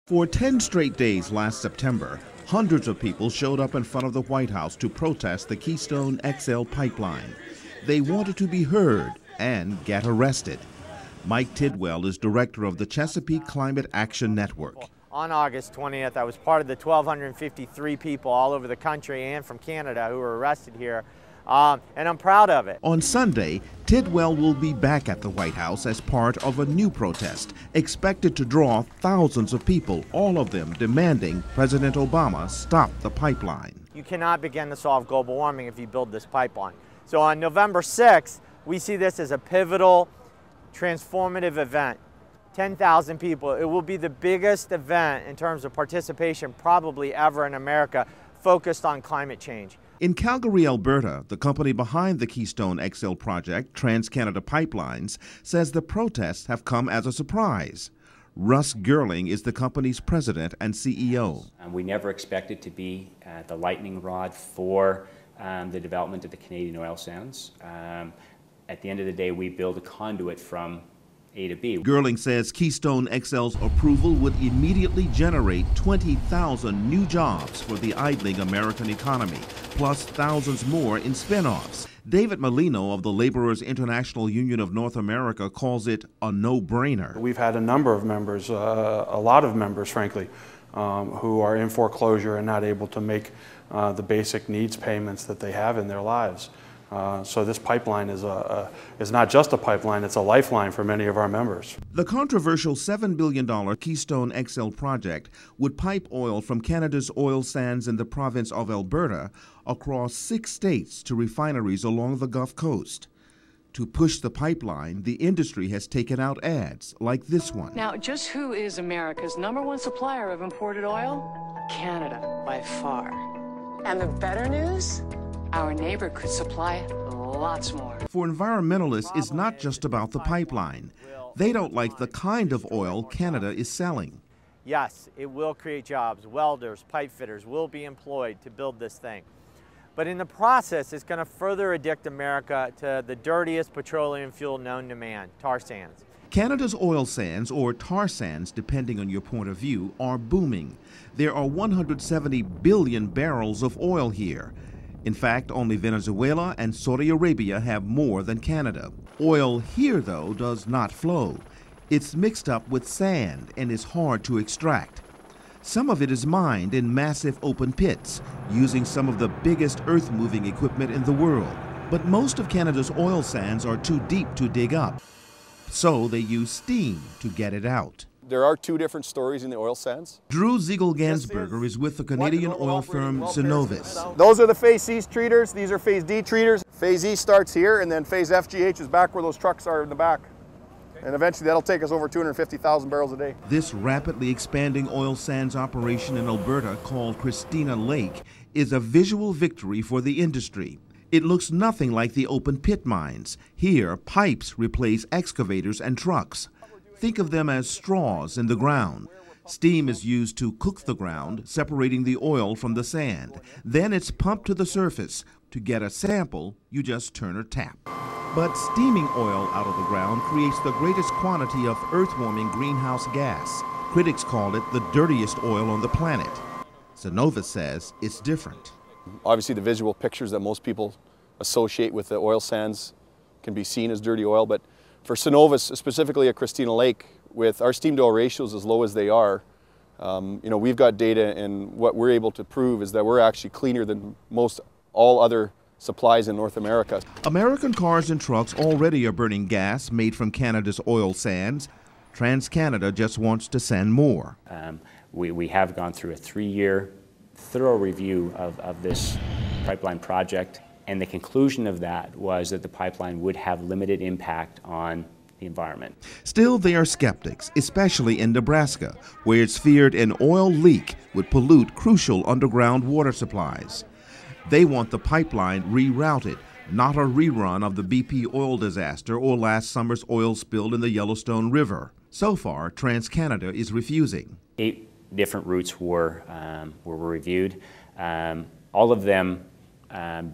For 10 straight days last September, hundreds of people showed up in front of the White House to protest the Keystone XL pipeline. They wanted to be heard and get arrested. Mike Tidwell is director of the Chesapeake Climate Action Network. On August 20th, I was part of the 1,253 people all over the country and from Canada who were arrested here, and I'm proud of it. On Sunday, Tidwell will be back at the White House as part of a new protest, expected to draw thousands of people, all of them demanding President Obama stop the pipeline. You cannot begin to solve global warming if you build this pipeline. So on November 6th, we see this as a pivotal, transformative event. 10,000 people. It will be the biggest event in terms of participation probably ever in America focused on climate change. In Calgary, Alberta, the company behind the Keystone XL project, TransCanada Pipelines, says the protests have come as a surprise. Russ Girling is the company's president and CEO. We never expected to be the lightning rod for the development of the Canadian oil sands. At the end of the day, we build a conduit from A to B. Girling says Keystone XL's approval would immediately generate 20,000 new jobs for the idling American economy, plus thousands more in spin-offs. David Molino of the Laborers International Union of North America calls it a no-brainer. We've had a number of members, a lot of members, frankly, who are in foreclosure and not able to make the basic needs payments that they have in their lives. So this pipeline is not just a pipeline, it's a lifeline for many of our members. The controversial $7 billion Keystone XL project would pipe oil from Canada's oil sands in the province of Alberta across 6 states to refineries along the Gulf Coast. To push the pipeline, the industry has taken out ads like this one. Now, just who is America's #1 supplier of imported oil? Canada, by far. And the better news? Our neighbor could supply lots more. For environmentalists, it's not just about the pipeline. They don't like the kind of oil Canada is selling. Yes, it will create jobs. Welders, pipe fitters will be employed to build this thing. But in the process, it's going to further addict America to the dirtiest petroleum fuel known to man, tar sands. Canada's oil sands, or tar sands depending on your point of view, are booming. There are 170 billion barrels of oil here. In fact, only Venezuela and Saudi Arabia have more than Canada. Oil here, though, does not flow. It's mixed up with sand and is hard to extract. Some of it is mined in massive open pits, using some of the biggest earth-moving equipment in the world. But most of Canada's oil sands are too deep to dig up, so they use steam to get it out. There are 2 different stories in the oil sands. Drew Ziegel-Gansberger is with the Canadian oil firm Cenovus. Those are the Phase C treaters, these are Phase D treaters. Phase E starts here, and then Phase FGH is back where those trucks are in the back. And eventually that'll take us over 250,000 barrels a day. This rapidly expanding oil sands operation in Alberta, called Christina Lake, is a visual victory for the industry. It looks nothing like the open pit mines. Here, pipes replace excavators and trucks. Think of them as straws in the ground. Steam is used to cook the ground, separating the oil from the sand. Then it's pumped to the surface. To get a sample, you just turn a tap. But steaming oil out of the ground creates the greatest quantity of earth-warming greenhouse gas. Critics call it the dirtiest oil on the planet. Cenovus says it's different. Obviously the visual pictures that most people associate with the oil sands can be seen as dirty oil, but for Cenovus, specifically at Christina Lake, with our steam-to-oil ratios as low as they are, we've got data, and what we're able to prove is that we're actually cleaner than most all other supplies in North America. American cars and trucks already are burning gas made from Canada's oil sands. TransCanada just wants to send more. We have gone through a 3-year thorough review of this pipeline project. And the conclusion of that was that the pipeline would have limited impact on the environment. Still, they are skeptics, especially in Nebraska, where it's feared an oil leak would pollute crucial underground water supplies. They want the pipeline rerouted, not a rerun of the BP oil disaster or last summer's oil spill in the Yellowstone River. So far, TransCanada is refusing. 8 different routes were reviewed. All of them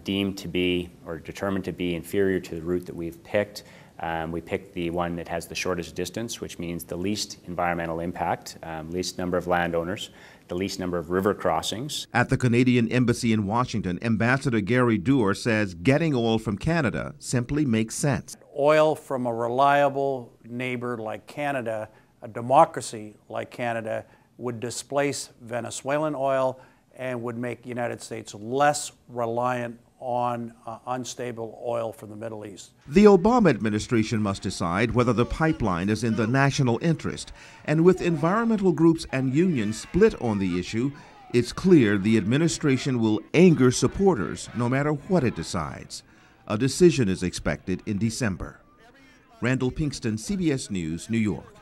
deemed to be or determined to be inferior to the route that we've picked. We picked the one that has the shortest distance, which means the least environmental impact, least number of landowners, the least number of river crossings. At the Canadian Embassy in Washington, Ambassador Gary Doer says getting oil from Canada simply makes sense. Oil from a reliable neighbor like Canada, a democracy like Canada, would displace Venezuelan oil and would make the United States less reliant on unstable oil from the Middle East. The Obama administration must decide whether the pipeline is in the national interest, and with environmental groups and unions split on the issue, it's clear the administration will anger supporters no matter what it decides. A decision is expected in December. Randall Pinkston, CBS News, New York.